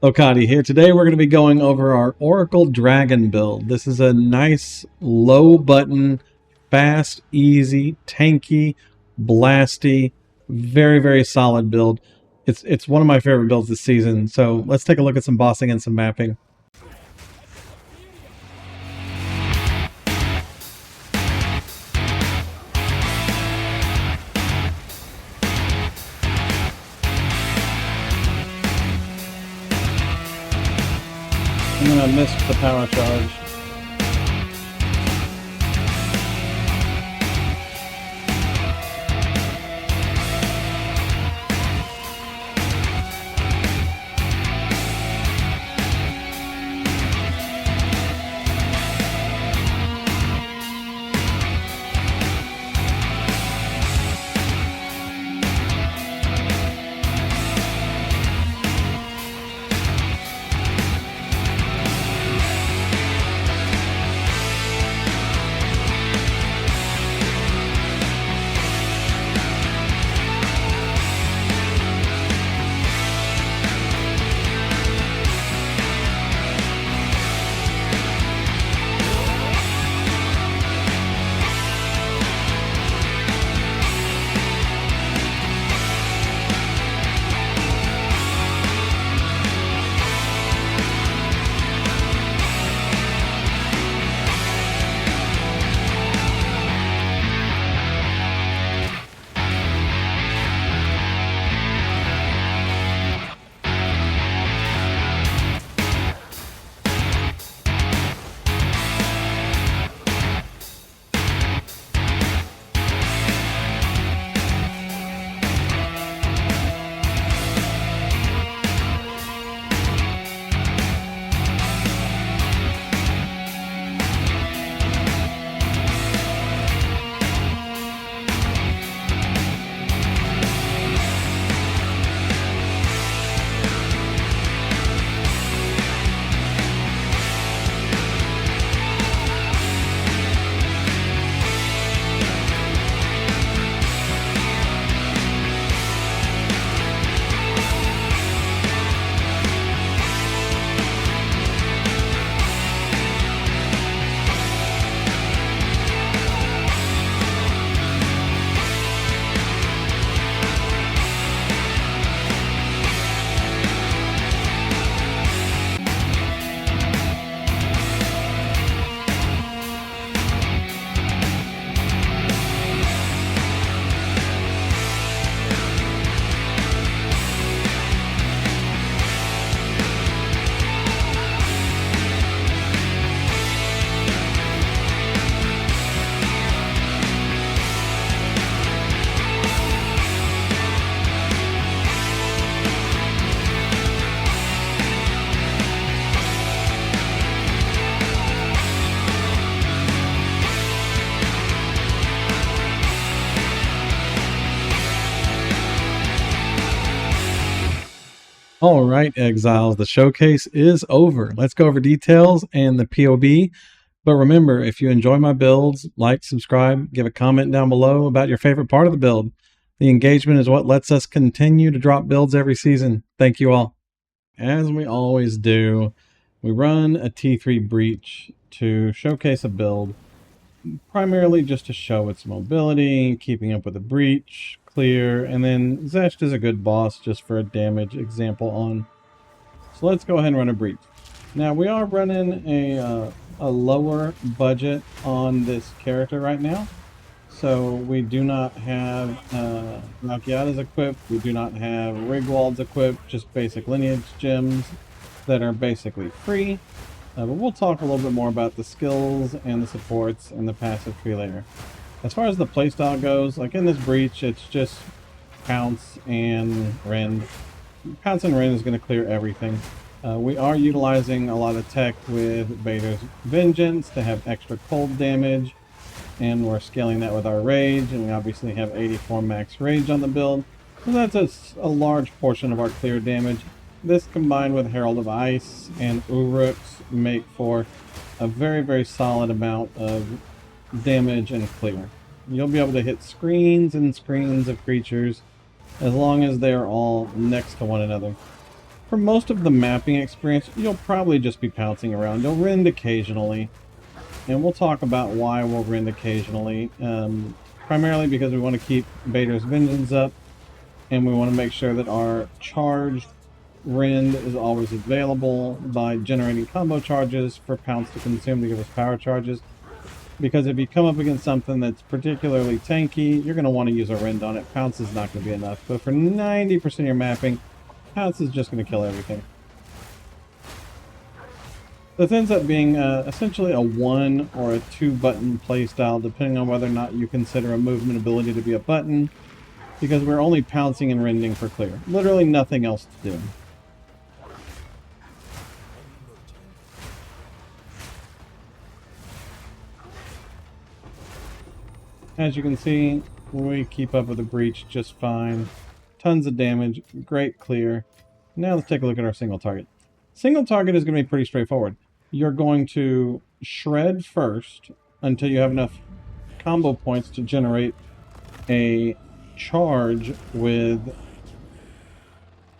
Okadi here. Today we're going to be going over our Oracle Dragon build. This is a nice, low button, fast, easy, tanky, blasty, very solid build. It's one of my favorite builds this season. So let's take a look at some bossing and some mapping. And then I missed the power charge. All right, Exiles, the showcase is over. Let's go over details and the POB. But remember, if you enjoy my builds, like, subscribe, give a comment down below about your favorite part of the build. The engagement is what lets us continue to drop builds every season. Thank you all. As we always do, we run a T3 breach to showcase a build, primarily just to show its mobility, keeping up with the breach, clear, and then Xesht is a good boss just for a damage example on. So let's go ahead and run a breach. Now we are running a lower budget on this character right now. So we do not have Nakiatas equipped, we do not have Rigwalds equipped, just basic lineage gems that are basically free. But we'll talk a little bit more about the skills and the supports and the passive tree layer. As far as the playstyle goes, like in this breach, it's just Pounce and Rend. Pounce and Rend is going to clear everything. We are utilizing a lot of tech with Vader's Vengeance to have extra cold damage, and we're scaling that with our Rage, and we obviously have 84 max Rage on the build. So that's a large portion of our clear damage. This combined with Herald of Ice and Uruks make for a very solid amount of damage and clear. You'll be able to hit screens and screens of creatures as long as they're all next to one another. For most of the mapping experience, you'll probably just be pouncing around. You'll rend occasionally, and we'll talk about why we'll rend occasionally. Primarily because we want to keep Vader's Vengeance up, and we want to make sure that our charged rend is always available by generating combo charges for pounce to consume to give us power charges. Because if you come up against something that's particularly tanky, you're going to want to use a rend on it. Pounce is not going to be enough. But for 90% of your mapping, pounce is just going to kill everything. This ends up being essentially a 1 or a 2 button playstyle, depending on whether or not you consider a movement ability to be a button, because we're only pouncing and rending for clear. Literally nothing else to do. As you can see, we keep up with the breach just fine. Tons of damage, great clear. Now let's take a look at our single target. Single target is going to be pretty straightforward. You're going to shred first until you have enough combo points to generate a charge with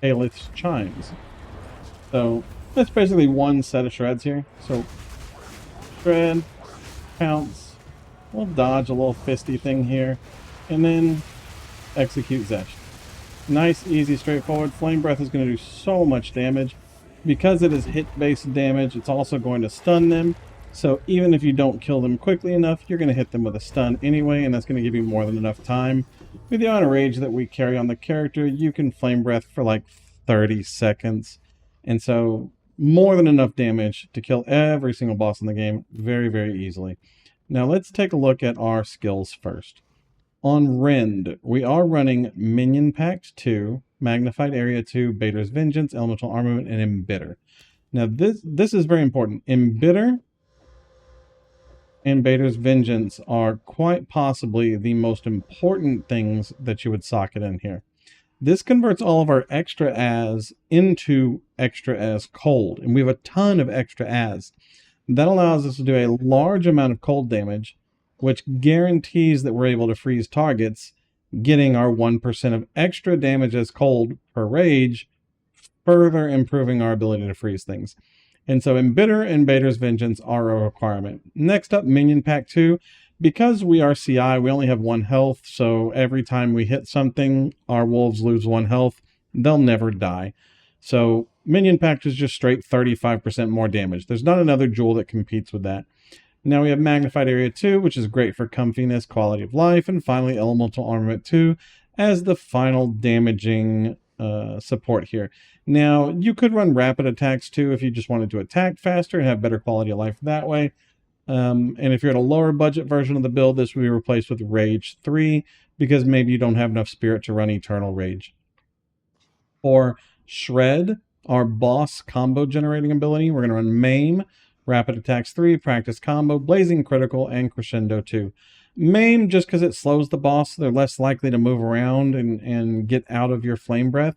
Xesht Chimes. So that's basically one set of shreds here. So shred, pounce, we'll dodge a little fisty thing here, and then execute Xesht. Nice, easy, straightforward. Flame Breath is going to do so much damage. Because it is hit-based damage, it's also going to stun them. So even if you don't kill them quickly enough, you're going to hit them with a stun anyway, and that's going to give you more than enough time. With the amount of rage that we carry on the character, you can Flame Breath for like 30 seconds. And so more than enough damage to kill every single boss in the game very, very easily. Now let's take a look at our skills first. On Rend, we are running Minion Pact 2, Magnified Area 2, Vader's Vengeance, Elemental Armament, and Embitter. Now this is very important. Embitter and Vader's Vengeance are quite possibly the most important things that you would socket in here. This converts all of our extra as into extra as cold, and we have a ton of extra as. That allows us to do a large amount of cold damage, which guarantees that we're able to freeze targets, getting our 1% of extra damage as cold per rage, further improving our ability to freeze things. And so Embitter and Vader's Vengeance are a requirement. Next up, Minion Pack 2. Because we are CI, we only have 1 health, so every time we hit something, our wolves lose 1 health. They'll never die. So Minion Pact is just straight 35% more damage. There's not another jewel that competes with that. Now we have Magnified Area 2, which is great for comfiness, quality of life, and finally Elemental Armament 2 as the final damaging support here. Now, you could run Rapid Attacks too if you just wanted to attack faster and have better quality of life that way. And if you're at a lower budget version of the build, this will be replaced with Rage 3 because maybe you don't have enough spirit to run Eternal Rage. For Shred, our boss combo generating ability, we're going to run Maim, Rapid Attacks 3, Practice Combo, Blazing Critical, and Crescendo 2. Maim, just because it slows the boss, they're less likely to move around and get out of your Flame Breath.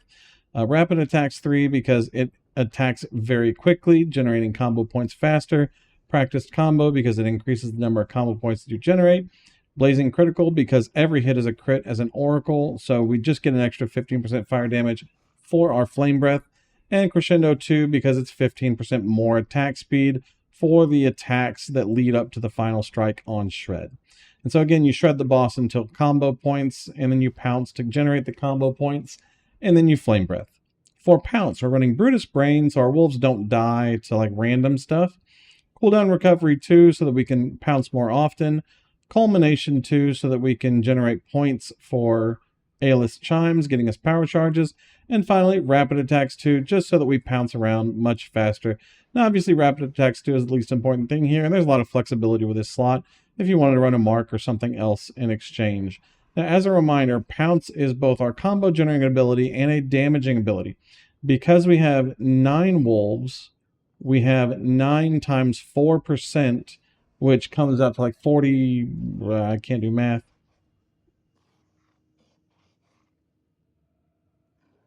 Rapid Attacks 3, because it attacks very quickly, generating combo points faster. Practiced Combo, because it increases the number of combo points that you generate. Blazing Critical, because every hit is a crit as an Oracle, so we just get an extra 15% fire damage for our Flame Breath. And Crescendo 2, because it's 15% more attack speed for the attacks that lead up to the final strike on Shred. And so again, you shred the boss until combo points, and then you pounce to generate the combo points, and then you Flame Breath. For pounce, we're running Brutus Brain, so our wolves don't die to like random stuff. Cooldown Recovery 2, so that we can pounce more often. Culmination 2, so that we can generate points for Xesht Chimes, getting us power charges. And finally, Rapid Attacks 2, just so that we pounce around much faster. Now, obviously, Rapid Attacks 2 is the least important thing here, and there's a lot of flexibility with this slot if you wanted to run a mark or something else in exchange. Now, as a reminder, Pounce is both our combo generating ability and a damaging ability. Because we have 9 wolves, we have 9 times 4%, which comes out to like 40, I can't do math,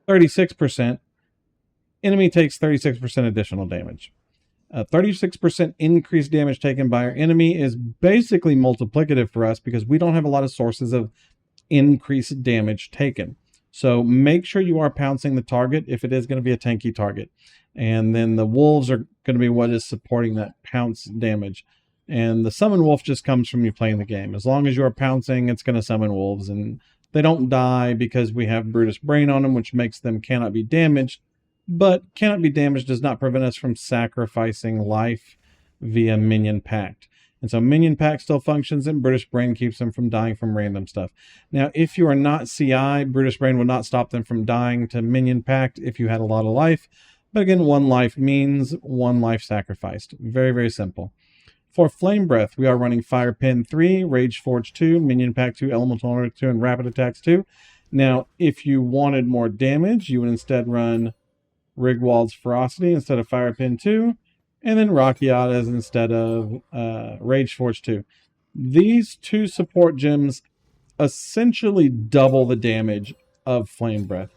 36%. Enemy takes 36% additional damage. 36% increased damage taken by our enemy is basically multiplicative for us because we don't have a lot of sources of increased damage taken. So make sure you are pouncing the target if it is going to be a tanky target. And then the wolves are going to be what is supporting that pounce damage. And the summon wolf just comes from you playing the game. As long as you are pouncing, it's going to summon wolves. And they don't die because we have Brutus Brain on them, which makes them cannot be damaged. But cannot be damaged does not prevent us from sacrificing life via Minion Pact. And so Minion Pact still functions, and British Brain keeps them from dying from random stuff. Now, if you are not CI, British Brain will not stop them from dying to Minion Pact if you had a lot of life. But again, 1 life means 1 life sacrificed. Very, very simple. For Flame Breath, we are running Fire Pin 3, Rage Forge 2, Minion Pact 2, Elemental Armor 2, and Rapid Attacks 2. Now, if you wanted more damage, you would instead run Rigwald's Ferocity instead of Fire Pin 2, and then Rakiata's instead of Rage Forge 2. These 2 support gems essentially double the damage of Flame Breath.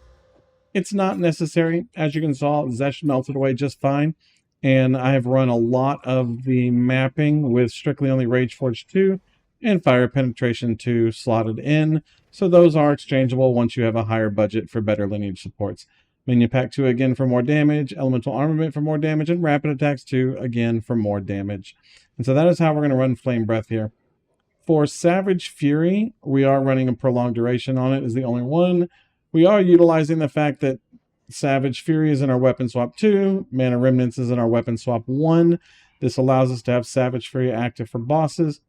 It's not necessary. As you can see, Xesht melted away just fine. And I have run a lot of the mapping with strictly only Rage Forge 2 and Fire Penetration 2 slotted in. So those are exchangeable once you have a higher budget for better lineage supports. Minion Pact 2 again for more damage, Elemental Armament for more damage, and Rapid Attacks 2 again for more damage. And so that is how we're going to run Flame Breath here. For Savage Fury, we are running a prolonged duration on it is the only one. We are utilizing the fact that Savage Fury is in our weapon swap 2, Mana Remnants is in our weapon swap 1. This allows us to have Savage Fury active for bosses.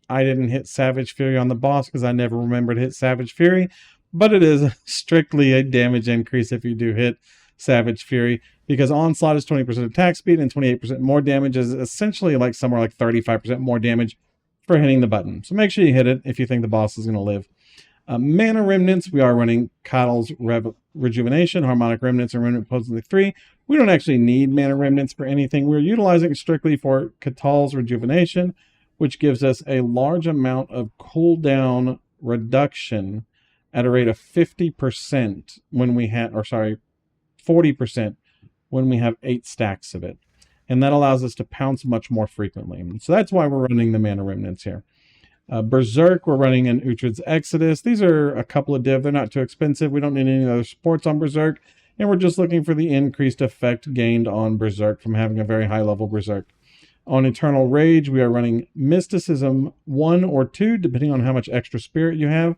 I didn't hit Savage Fury on the boss because I never remembered to hit Savage Fury, but it is strictly a damage increase if you do hit Savage Fury, because Onslaught is 20% attack speed and 28% more damage is essentially like somewhere like 35% more damage for hitting the button. So make sure you hit it if you think the boss is going to live. Mana Remnants, we are running Coddle's Rejuvenation, Harmonic Remnants, and Remnant Potency 3. We don't actually need Mana Remnants for anything. We're utilizing it strictly for Catal's Rejuvenation, which gives us a large amount of cooldown reduction at a rate of 50% when we have, 40% when we have 8 stacks of it. And that allows us to pounce much more frequently. So that's why we're running the Mana Remnants here. Berserk, we're running an Uhtred's Exodus. These are a couple of div. They're not too expensive. We don't need any other supports on Berserk. And we're just looking for the increased effect gained on Berserk from having a very high level Berserk. On Eternal Rage, we are running Mysticism 1 or 2, depending on how much extra spirit you have.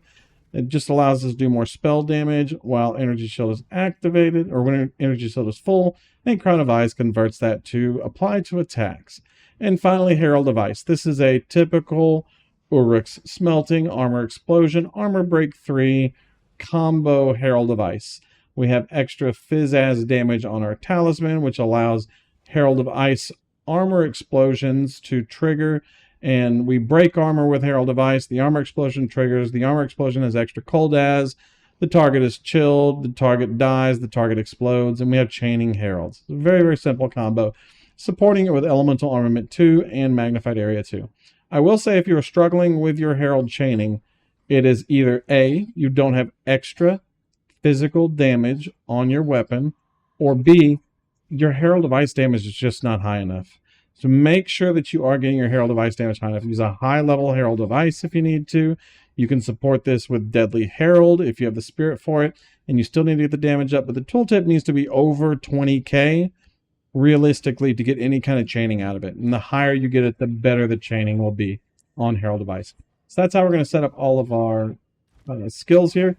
It just allows us to do more spell damage while Energy Shield is activated, or when Energy Shield is full, and Crown of Ice converts that to apply to attacks. And finally, Herald of Ice. This is a typical Uruk's Smelting, Armor Explosion, Armor Break 3, combo Herald of Ice. We have extra Fizz-Azz damage on our Talisman, which allows Herald of Ice Armor Explosions to trigger, and we break armor with Herald of Ice. The Armor Explosion triggers. The Armor Explosion has extra Cold-Azz. The target is chilled. The target dies. The target explodes. And we have Chaining Heralds. It's a very, very simple combo. Supporting it with Elemental Armament 2 and Magnified Area 2. I will say if you're struggling with your Herald chaining, it is either A, you don't have extra physical damage on your weapon, or B, your Herald of Ice damage is just not high enough. So make sure that you are getting your Herald of Ice damage high enough. Use a high level Herald of Ice if you need to. You can support this with Deadly Herald if you have the spirit for it, and you still need to get the damage up, but the tooltip needs to be over 20k realistically to get any kind of chaining out of it. And the higher you get it, the better the chaining will be on Herald of Ice. So that's how we're going to set up all of our skills here.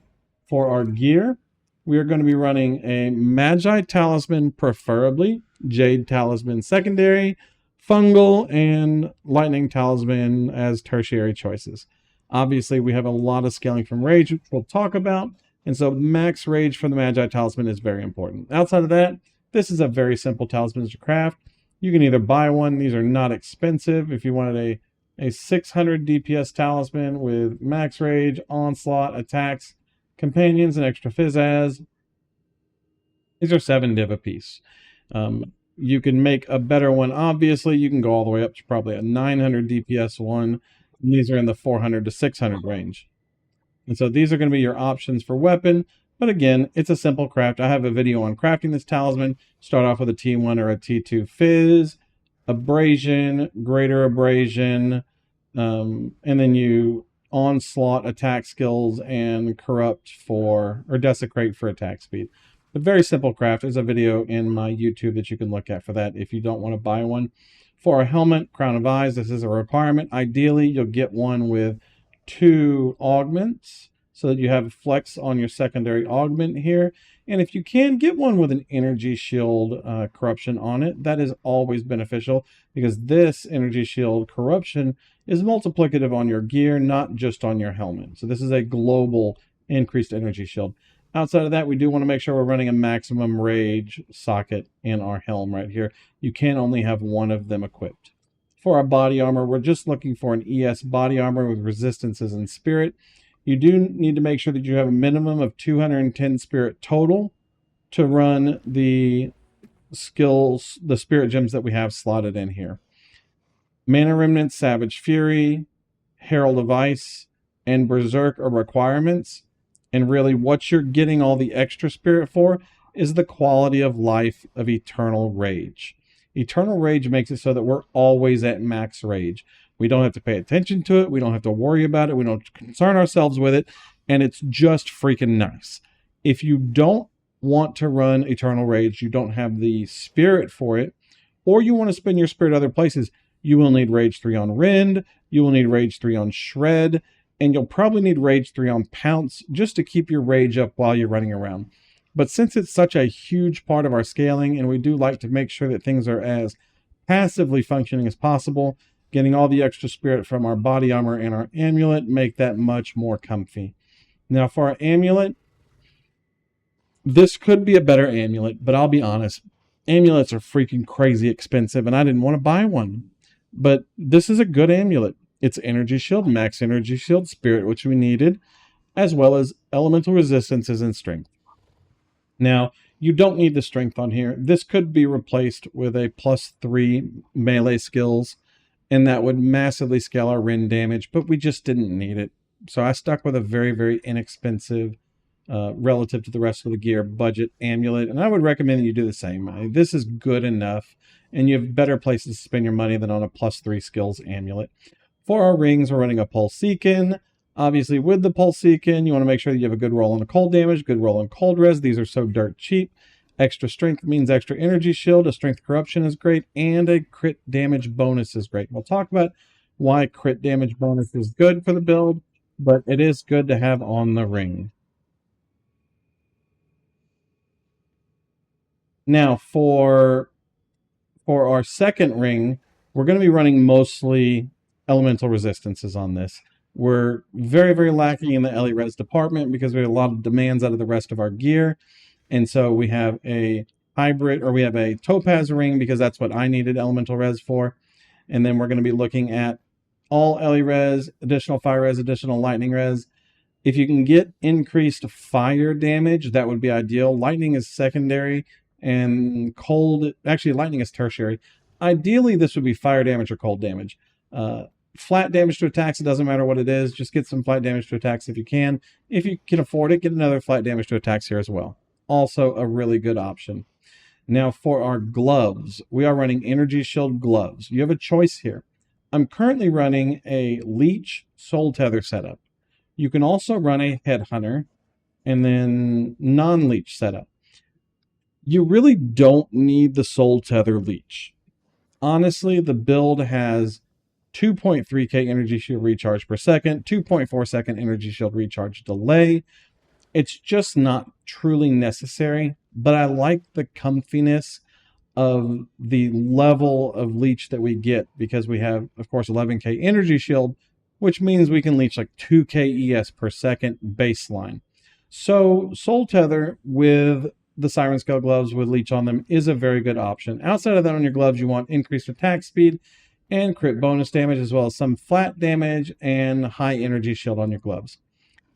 For our gear, we are going to be running a Magi Talisman, preferably Jade Talisman secondary, Fungal, and Lightning Talisman as tertiary choices. Obviously, we have a lot of scaling from Rage, which we'll talk about, and so max Rage for the Magi Talisman is very important. Outside of that, this is a very simple talisman to craft. You can either buy one. These are not expensive. If you wanted a 600 DPS talisman with max Rage, Onslaught, Attacks, Companions, and extra Fizz-Azz, these are 7 div a piece. You can make a better one, obviously. You can go all the way up to probably a 900 DPS one. And these are in the 400 to 600 range. And so these are going to be your options for weapon. But again, it's a simple craft. I have a video on crafting this talisman. Start off with a T1 or a T2 Fizz, Abrasion, Greater Abrasion, and then you onslaught attack skills and corrupt for, or desecrate for attack speed. But very simple craft. There's a video in my YouTube that you can look at for that if you don't want to buy one. For a helmet, crown of eyes, this is a requirement. Ideally, you'll get one with 2 augments so that you have flex on your secondary augment here. And if you can, get one with an energy shield corruption on it. That is always beneficial because this energy shield corruption is multiplicative on your gear, not just on your helmet. So this is a global increased energy shield. Outside of that, we do want to make sure we're running a maximum rage socket in our helm right here. You can only have one of them equipped. For our body armor, we're just looking for an ES body armor with resistances and spirit. You do need to make sure that you have a minimum of 210 spirit total to run the skills, the spirit gems that we have slotted in here. Mana Remnant, Savage Fury, Herald of Ice, and Berserk are requirements. And really what you're getting all the extra spirit for is the quality of life of Eternal Rage. Eternal Rage makes it so that we're always at max rage. We don't have to pay attention to it. We don't have to worry about it. We don't concern ourselves with it. And it's just freaking nice. If you don't want to run Eternal Rage, you don't have the spirit for it, or you want to spend your spirit other places, you will need Rage 3 on Rend, you will need Rage 3 on Shred, and you'll probably need Rage 3 on Pounce just to keep your rage up while you're running around. But since it's such a huge part of our scaling, and we do like to make sure that things are as passively functioning as possible, getting all the extra spirit from our body armor and our amulet make that much more comfy. Now for our amulet, this could be a better amulet, but I'll be honest, amulets are freaking crazy expensive, and I didn't want to buy one. But this is a good amulet. It's energy shield, max energy shield, spirit, which we needed, as well as elemental resistances and strength. Now, you don't need the strength on here. This could be replaced with a +3 melee skills, and that would massively scale our rend damage, but we just didn't need it. So I stuck with a very, very inexpensive, relative to the rest of the gear, budget amulet, and I would recommend that you do the same. This is good enough, and you have better places to spend your money than on a +3 skills amulet. For our rings, we're running a Pulsekin. Obviously, with the Pulsekin, you want to make sure that you have a good roll on the cold damage, good roll on cold res. These are so dirt cheap. Extra strength means extra energy shield. A strength corruption is great, and a crit damage bonus is great. We'll talk about why crit damage bonus is good for the build, but it is good to have on the ring. Now, for our second ring, we're going to be running mostly elemental resistances on this. We're very, very lacking in the LE res department because we have a lot of demands out of the rest of our gear. And so we have a hybrid, or we have a topaz ring because that's what I needed elemental res for. And then we're going to be looking at all LE res, additional fire res, additional lightning res. If you can get increased fire damage, that would be ideal. Lightning is secondary, and cold, actually lightning is tertiary. Ideally, this would be fire damage or cold damage. Flat damage to attacks, it doesn't matter what it is. Just get some flat damage to attacks if you can. If you can afford it, get another flat damage to attacks here as well. Also a really good option. Now for our gloves, we are running energy shield gloves. You have a choice here. I'm currently running a leech soul tether setup. You can also run a headhunter and then non-leech setup. You really don't need the soul tether leech. Honestly, the build has 2.3k energy shield recharge per second, 2.4 second energy shield recharge delay. It's just not truly necessary, but I like the comfiness of the level of leech that we get because we have, of course, 11k energy shield, which means we can leech like 2k ES per second baseline. So Soul Tether with the Siren Scale gloves with leech on them is a very good option. Outside of that, on your gloves, you want increased attack speed and crit bonus damage, as well as some flat damage and high energy shield on your gloves.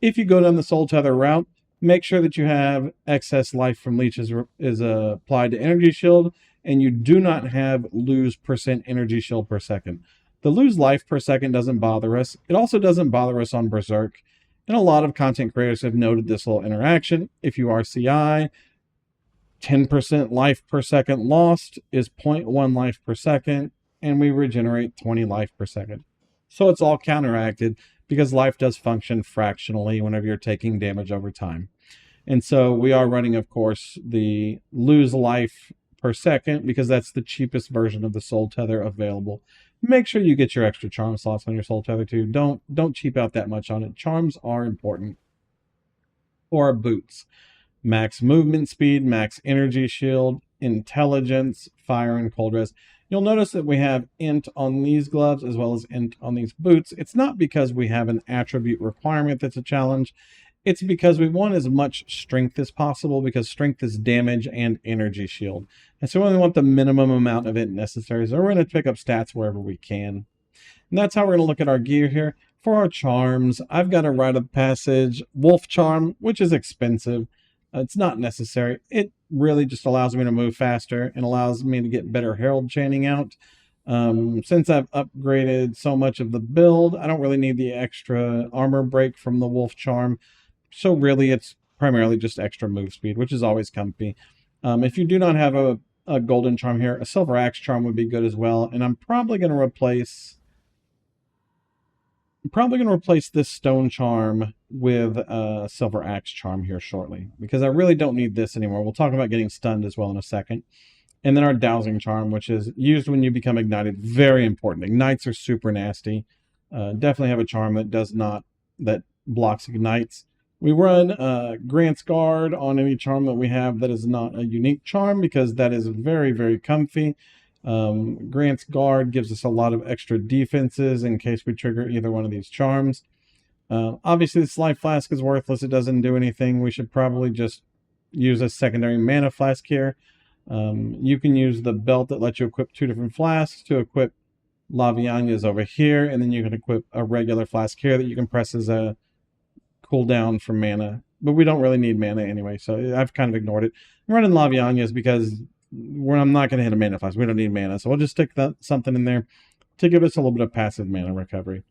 If you go down the Soul Tether route, make sure that you have excess life from leeches is applied to energy shield, and you do not have lose % energy shield per second. The lose life per second doesn't bother us. It also doesn't bother us on Berserk. And a lot of content creators have noted this little interaction. If you are CI, 10% life per second lost is 0.1 life per second, and we regenerate 20 life per second. So it's all counteracted because life does function fractionally whenever you're taking damage over time. And so we are running, of course, the lose life per second because that's the cheapest version of the soul tether available. Make sure you get your extra charm slots on your soul tether too. Don't cheap out that much on it. Charms are important. For our boots, max movement speed, max energy shield, intelligence, fire, and cold res. You'll notice that we have int on these gloves as well as int on these boots. It's not because we have an attribute requirement that's a challenge. It's because we want as much strength as possible, because strength is damage and energy shield. And so we only want the minimum amount of it necessary. So we're going to pick up stats wherever we can. And that's how we're going to look at our gear here. For our charms, I've got a rite of passage wolf charm, which is expensive. It's not necessary. It really just allows me to move faster and allows me to get better herald chaining out. Since I've upgraded so much of the build, I don't really need the extra armor break from the wolf charm. So really, it's primarily just extra move speed, which is always comfy. If you do not have a golden charm here, a silver axe charm would be good as well. And I'm probably going to replace this stone charm with a silver axe charm here shortly, because I really don't need this anymore. We'll talk about getting stunned as well in a second. And then our dowsing charm, which is used when you become ignited. Very important. Ignites are super nasty. Definitely have a charm that blocks ignites. We run Grant's Guard on any charm that we have that is not a unique charm, because that is very, very comfy. Grant's Guard gives us a lot of extra defenses in case we trigger either one of these charms. Obviously, this life flask is worthless. It doesn't do anything. We should probably just use a secondary mana flask here. You can use the belt that lets you equip 2 different flasks to equip Laviania's over here, and then you can equip a regular flask here that you can press as a cooldown for mana, but we don't really need mana anyway, so I've kind of ignored it. I'm running Laviania's because I'm not going to hit a mana flask. We don't need mana, so we'll just stick something in there to give us a little bit of passive mana recovery.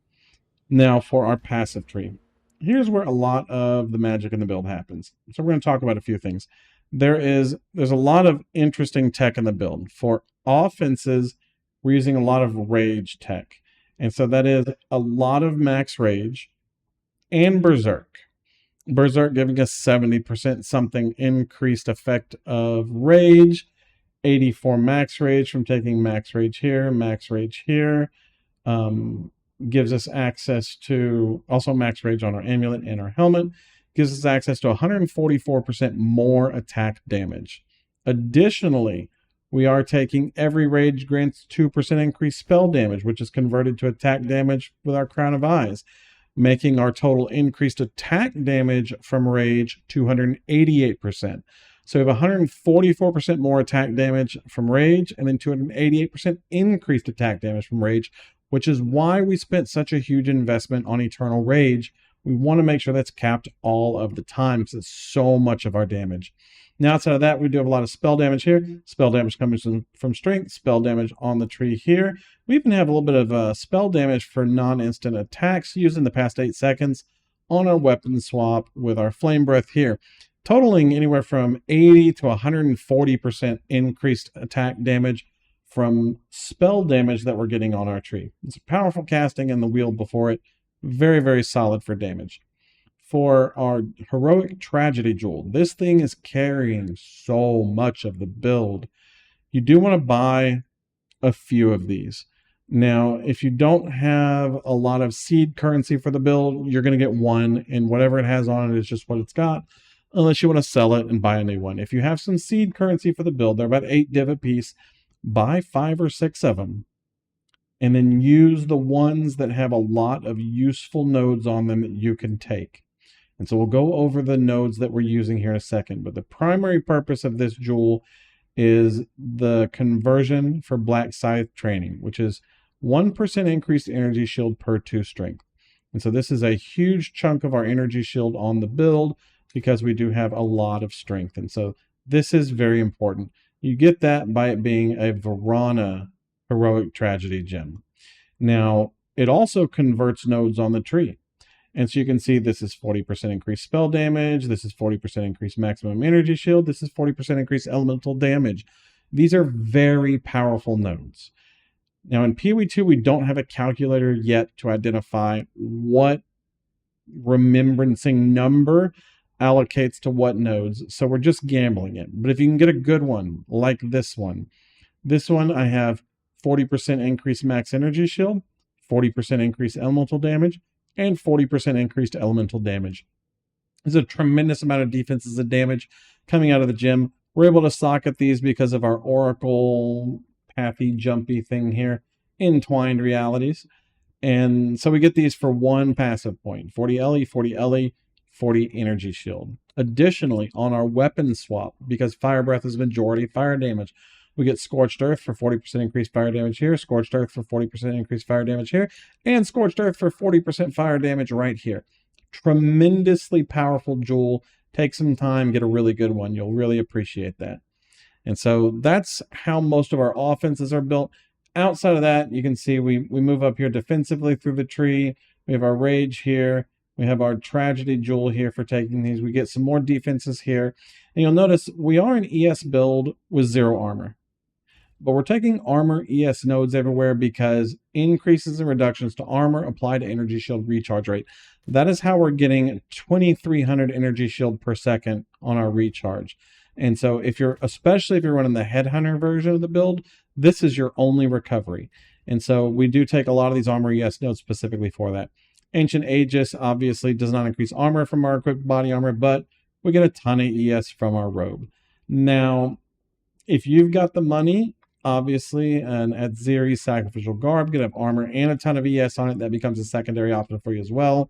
Now for our passive tree, here's where a lot of the magic in the build happens. So we're going to talk about a few things. There's a lot of interesting tech in the build. For offenses, we're using a lot of rage tech, and so that is a lot of max rage and Berserk. Berserk giving us 70% something increased effect of rage, 84 max rage from taking max rage here, gives us access to also max rage on our amulet and our helmet, gives us access to 144% more attack damage. Additionally, we are taking every rage grants 2% increased spell damage, which is converted to attack damage with our Crown of Eyes, making our total increased attack damage from rage 288%. So we have 144% more attack damage from rage, and then 288% increased attack damage from rage, which is why we spent such a huge investment on Eternal Rage. We want to make sure that's capped all of the time, because it's so much of our damage. Now, outside of that, we do have a lot of spell damage here. Spell damage comes from strength, spell damage on the tree here. We even have a little bit of spell damage for non-instant attacks used in the past 8 seconds on our weapon swap with our Flame Breath here, totaling anywhere from 80 to 140% increased attack damage from spell damage that we're getting on our tree. It's a powerful casting, and the wheel before it, very, very solid for damage. For our Heroic Tragedy Jewel, this thing is carrying so much of the build. You do want to buy a few of these. Now, if you don't have a lot of seed currency for the build, you're going to get one, and whatever it has on it is just what it's got, unless you want to sell it and buy a new one. If you have some seed currency for the build, they're about 8 div a piece, buy 5 or 6 of them, and then use the ones that have a lot of useful nodes on them that you can take. And so we'll go over the nodes that we're using here in a second, but the primary purpose of this jewel is the conversion for Black Scythe training, which is 1% increased energy shield per 2 strength. And so this is a huge chunk of our energy shield on the build, because we do have a lot of strength. And so this is very important. You get that by it being a Verana Heroic Tragedy gem. Now, it also converts nodes on the tree. And so you can see this is 40% increased spell damage. This is 40% increased maximum energy shield. This is 40% increased elemental damage. These are very powerful nodes. Now in PoE2, we don't have a calculator yet to identify what remembrancing number allocates to what nodes. So we're just gambling it. But if you can get a good one like this one I have 40% increased max energy shield, 40% increased elemental damage, and 40% increased elemental damage. There's a tremendous amount of defenses and damage coming out of the gym. We're able to socket these because of our Oracle pathy jumpy thing here, Entwined Realities. And so we get these for one passive point, 40 LE, 40 LE, 40 energy shield. Additionally, on our weapon swap, because Fire Breath is majority fire damage, we get Scorched Earth for 40% increased fire damage here, Scorched Earth for 40% increased fire damage here, and Scorched Earth for 40% fire damage right here. Tremendously powerful jewel. Take some time, get a really good one. You'll really appreciate that. And so that's how most of our offenses are built. Outside of that, you can see we move up here defensively through the tree. We have our Rage here. We have our Tragedy Jewel here for taking these. We get some more defenses here. And you'll notice we are an ES build with 0 armor. But we're taking armor ES nodes everywhere because increases and reductions to armor apply to energy shield recharge rate. That is how we're getting 2,300 energy shield per second on our recharge. And so especially if you're running the Headhunter version of the build, this is your only recovery. And so we do take a lot of these armor ES nodes specifically for that. Ancient Aegis obviously does not increase armor from our equipped body armor, but we get a ton of ES from our robe. Now, if you've got the money, obviously, and at Zeri Sacrificial Garb, you can have armor and a ton of ES on it. That becomes a secondary option for you as well.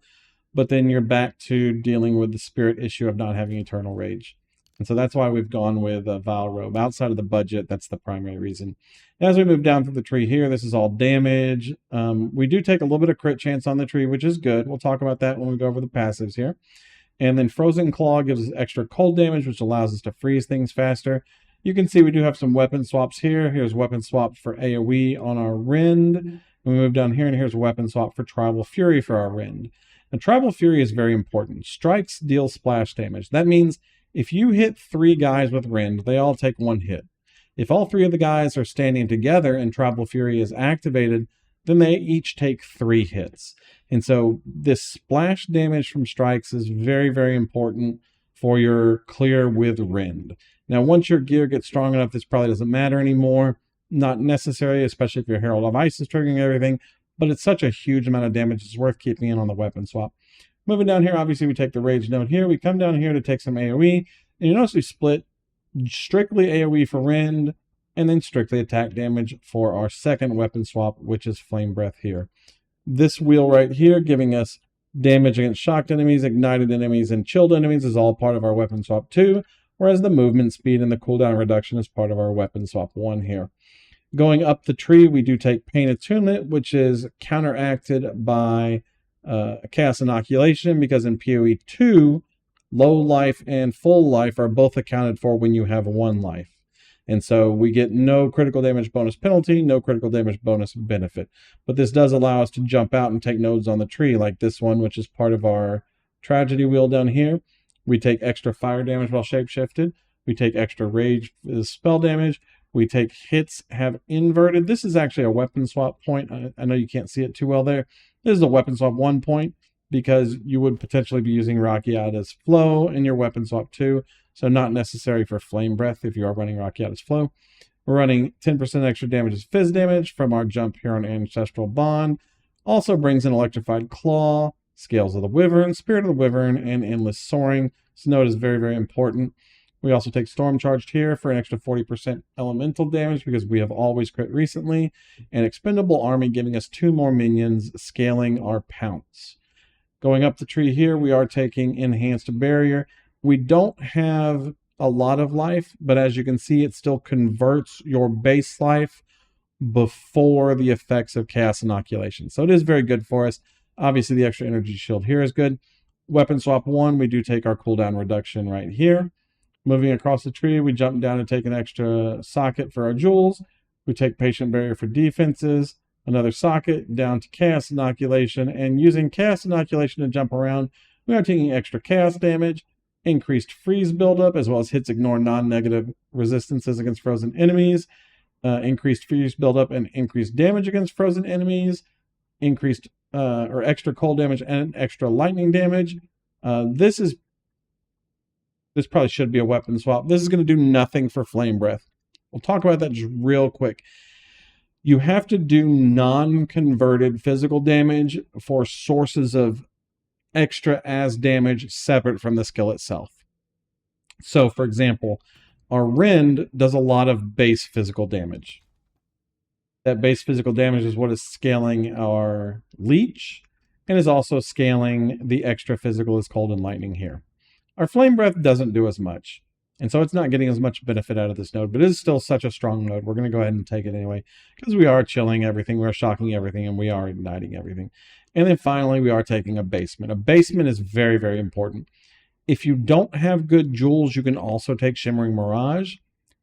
But then you're back to dealing with the spirit issue of not having Eternal Rage. And so that's why we've gone with a Vile Robe. Outside of the budget, that's the primary reason. As we move down through the tree here, this is all damage. We do take a little bit of crit chance on the tree, which is good. We'll talk about that when we go over the passives here. And then Frozen Claw gives us extra cold damage, which allows us to freeze things faster. You can see we do have some weapon swaps here. Here's weapon swap for AoE on our Rend. We move down here, and here's a weapon swap for Tribal Fury for our Rend. And Tribal Fury is very important. Strikes deal splash damage. That means if you hit 3 guys with Rend, they all take 1 hit. If all 3 of the guys are standing together and Tribal Fury is activated, then they each take 3 hits. And so this splash damage from strikes is very, very important for your clear with Rend. Now, once your gear gets strong enough, this probably doesn't matter anymore. Not necessarily, especially if your Herald of Ice is triggering everything, but it's such a huge amount of damage, it's worth keeping in on the weapon swap. Moving down here, obviously we take the Rage node here. We come down here to take some AoE, and you notice we split strictly AoE for Rend, and then strictly attack damage for our second weapon swap, which is Flame Breath here. This wheel right here giving us damage against shocked enemies, ignited enemies, and chilled enemies is all part of our weapon swap 2, whereas the movement speed and the cooldown reduction is part of our weapon swap 1 here. Going up the tree, we do take Pain Attunement, which is counteracted by Chaos Inoculation, because in PoE2, low life and full life are both accounted for when you have 1 life. And so we get no critical damage bonus penalty, no critical damage bonus benefit. But this does allow us to jump out and take nodes on the tree, like this one, which is part of our Tragedy wheel down here. We take extra fire damage while shapeshifted. We take extra rage spell damage. We take hits have inverted. This is actually a weapon swap point. I know you can't see it too well there. This is a weapon swap 1 point, because you would potentially be using Rakiata's Flow in your weapon swap 2. So not necessary for Flame Breath if you are running Rakiata's Flow. We're running 10% extra damage as Fizz damage from our jump here on Ancestral Bond. Also brings in Electrified Claw, Scales of the Wyvern, Spirit of the Wyvern, and Endless Soaring. So note is very, very important. We also take Storm Charged here for an extra 40% elemental damage because we have always crit recently. And Expendable Army giving us 2 more minions, scaling our Pounce. Going up the tree here, we are taking Enhanced Barrier. We don't have a lot of life, but as you can see, it still converts your base life before the effects of Chaos Inoculation. So it is very good for us. Obviously, the extra energy shield here is good. Weapon swap 1, we do take our cooldown reduction right here. Moving across the tree, we jump down and take an extra socket for our jewels. We take Patient Barrier for defenses, another socket down to Chaos Inoculation, and using Chaos Inoculation to jump around, we are taking extra chaos damage, increased freeze buildup, as well as hits ignore non-negative resistances against frozen enemies, increased freeze buildup and increased damage against frozen enemies, increased or extra cold damage and extra lightning damage. This probably should be a weapon swap. This is going to do nothing for Flame Breath. We'll talk about that just real quick. You have to do non-converted physical damage for sources of extra as damage separate from the skill itself. So, for example, our Rend does a lot of base physical damage. That base physical damage is what is scaling our Leech and is also scaling the extra physical as Cold and Lightning here. Our Flame Breath doesn't do as much, and so it's not getting as much benefit out of this node, but it is still such a strong node. We're going to go ahead and take it anyway, because we are chilling everything, we are shocking everything, and we are igniting everything. And then finally, we are taking a basement. A basement is very, very important. If you don't have good jewels, you can also take Shimmering Mirage,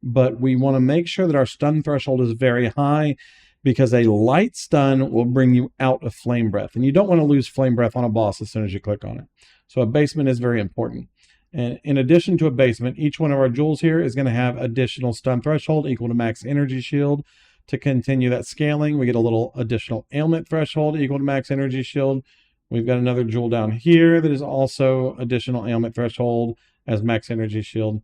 but we want to make sure that our stun threshold is very high, because a light stun will bring you out of Flame Breath, and you don't want to lose Flame Breath on a boss as soon as you click on it. So a basement is very important. And in addition to a basement, each one of our jewels here is going to have additional stun threshold equal to max energy shield. To continue that scaling, we get a little additional ailment threshold equal to max energy shield. We've got another jewel down here that is also additional ailment threshold as max energy shield.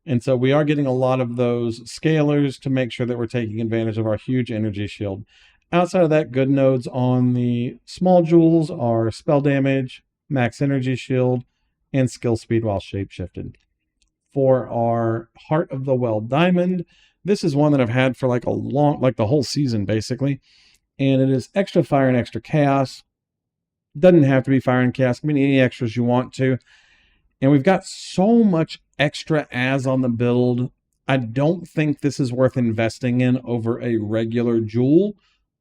And so we are getting a lot of those scalers to make sure that we're taking advantage of our huge energy shield. Outside of that, good nodes on the small jewels are spell damage, max energy shield, and skill speed while shapeshifted. For our Heart of the Well Diamond, this is one that I've had for like the whole season basically. And it is extra fire and extra chaos. Doesn't have to be fire and chaos, can be any extras you want to. And we've got so much extra as on the build. I don't think this is worth investing in over a regular jewel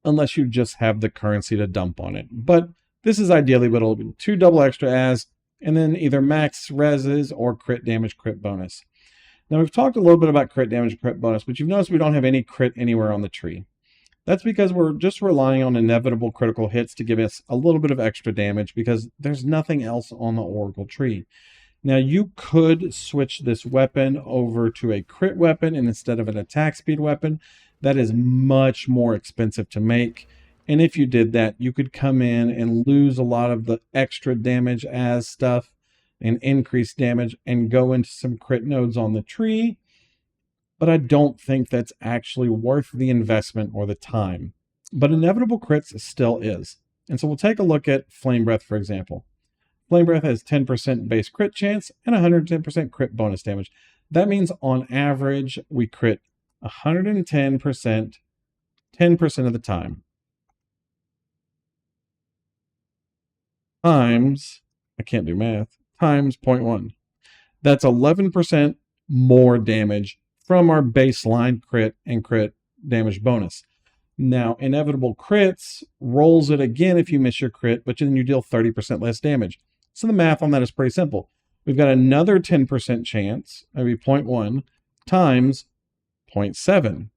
unless you just have the currency to dump on it. But this is ideally what it'll be. 2 double extra as, and then either max reses or crit damage, crit bonus. Now we've talked a little bit about crit damage, crit bonus, but you've noticed we don't have any crit anywhere on the tree. That's because we're just relying on inevitable critical hits to give us a little bit of extra damage because there's nothing else on the Oracle tree. Now you could switch this weapon over to a crit weapon and instead of an attack speed weapon. That is much more expensive to make. And if you did that, you could come in and lose a lot of the extra damage as stuff and increase damage and go into some crit nodes on the tree. But I don't think that's actually worth the investment or the time. But inevitable crits still is. And so we'll take a look at Flame Breath, for example. Flame Breath has 10% base crit chance and 110% crit bonus damage. That means on average, we crit 110%, 10% of the time. Times, I can't do math, times 0.1. That's 11% more damage from our baseline crit and crit damage bonus. Now, inevitable crits rolls it again if you miss your crit, but then you deal 30% less damage. So the math on that is pretty simple. We've got another 10% chance, maybe 0.1, times 0.7.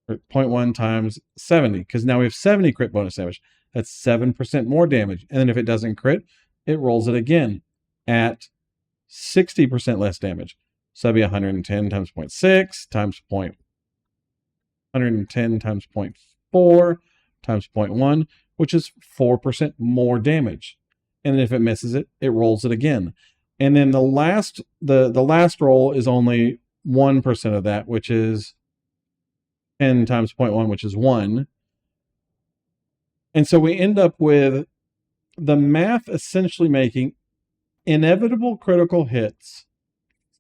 Or 0.1 times 70, because now we have 70 crit bonus damage. That's 7% more damage. And then if it doesn't crit, it rolls it again at 60% less damage. So that'd be 110 times 0.6 times 110 times 0.4 times 0.1, which is 4% more damage. And then if it misses it, it rolls it again. And then the last roll is only 1% of that, which is 10 times 0.1, which is 1. And so we end up with the math essentially making inevitable critical hits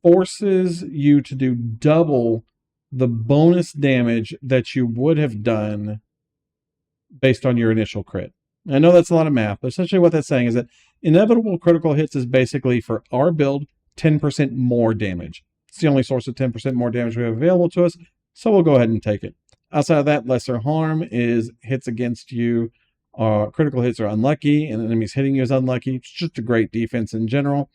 forces you to do double the bonus damage that you would have done based on your initial crit. I know that's a lot of math, but essentially what that's saying is that inevitable critical hits is basically for our build 10% more damage. It's the only source of 10% more damage we have available to us, so we'll go ahead and take it. Outside of that, lesser harm is hits against you. Critical hits are unlucky, and enemies hitting you is unlucky. It's just a great defense in general.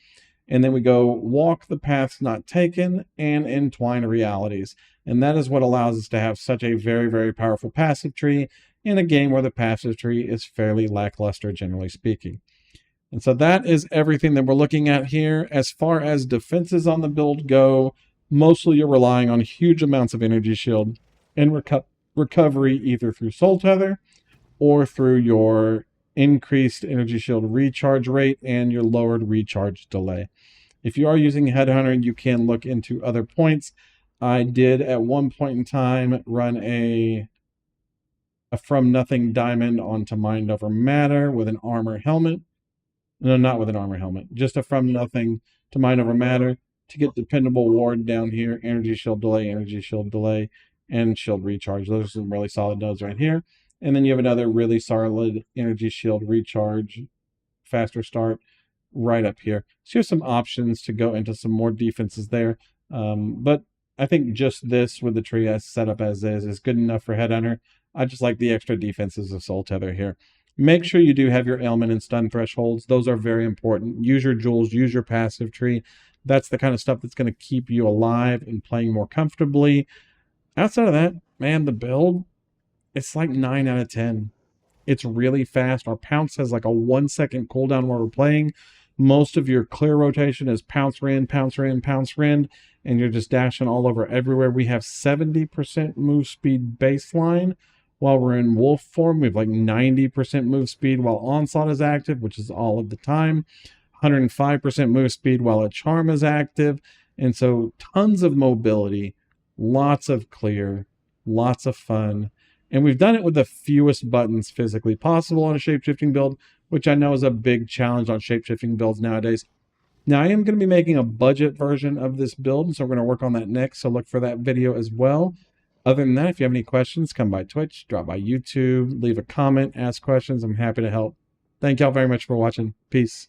And then we go walk the paths not taken and entwine realities. And that is what allows us to have such a very, very powerful passive tree in a game where the passive tree is fairly lackluster, generally speaking. And so that is everything that we're looking at here. As far as defenses on the build go, mostly you're relying on huge amounts of energy shield and recovery either through Soul Tether or through your increased energy shield recharge rate, and your lowered recharge delay. If you are using Headhunter, you can look into other points. I did at one point in time run a from nothing diamond onto mind over matter with an armor helmet. No, not with an armor helmet. Just a from nothing to mind over matter to get dependable ward down here, energy shield delay, and shield recharge. Those are some really solid nodes right here. And then you have another really solid energy shield recharge, faster start right up here. So you have some options to go into some more defenses there. But I think just this with the tree as set up as is good enough for Headhunter. I just like the extra defenses of Soul Tether here. Make sure you do have your ailment and stun thresholds. Those are very important. Use your jewels, use your passive tree. That's the kind of stuff that's going to keep you alive and playing more comfortably. Outside of that, man, the build, it's like 9 out of 10. It's really fast. Our pounce has like a 1 second cooldown while we're playing. Most of your clear rotation is pounce rend, pounce rend, pounce rend, and you're just dashing all over everywhere. We have 70% move speed baseline. While we're in wolf form, we have like 90% move speed while onslaught is active, which is all of the time. 105% move speed while a charm is active. And so tons of mobility, lots of clear, lots of fun. And we've done it with the fewest buttons physically possible on a shapeshifting build, which I know is a big challenge on shapeshifting builds nowadays. Now, I am going to be making a budget version of this build, so we're going to work on that next, so look for that video as well. Other than that, if you have any questions, come by Twitch, drop by YouTube, leave a comment, ask questions. I'm happy to help. Thank y'all very much for watching. Peace.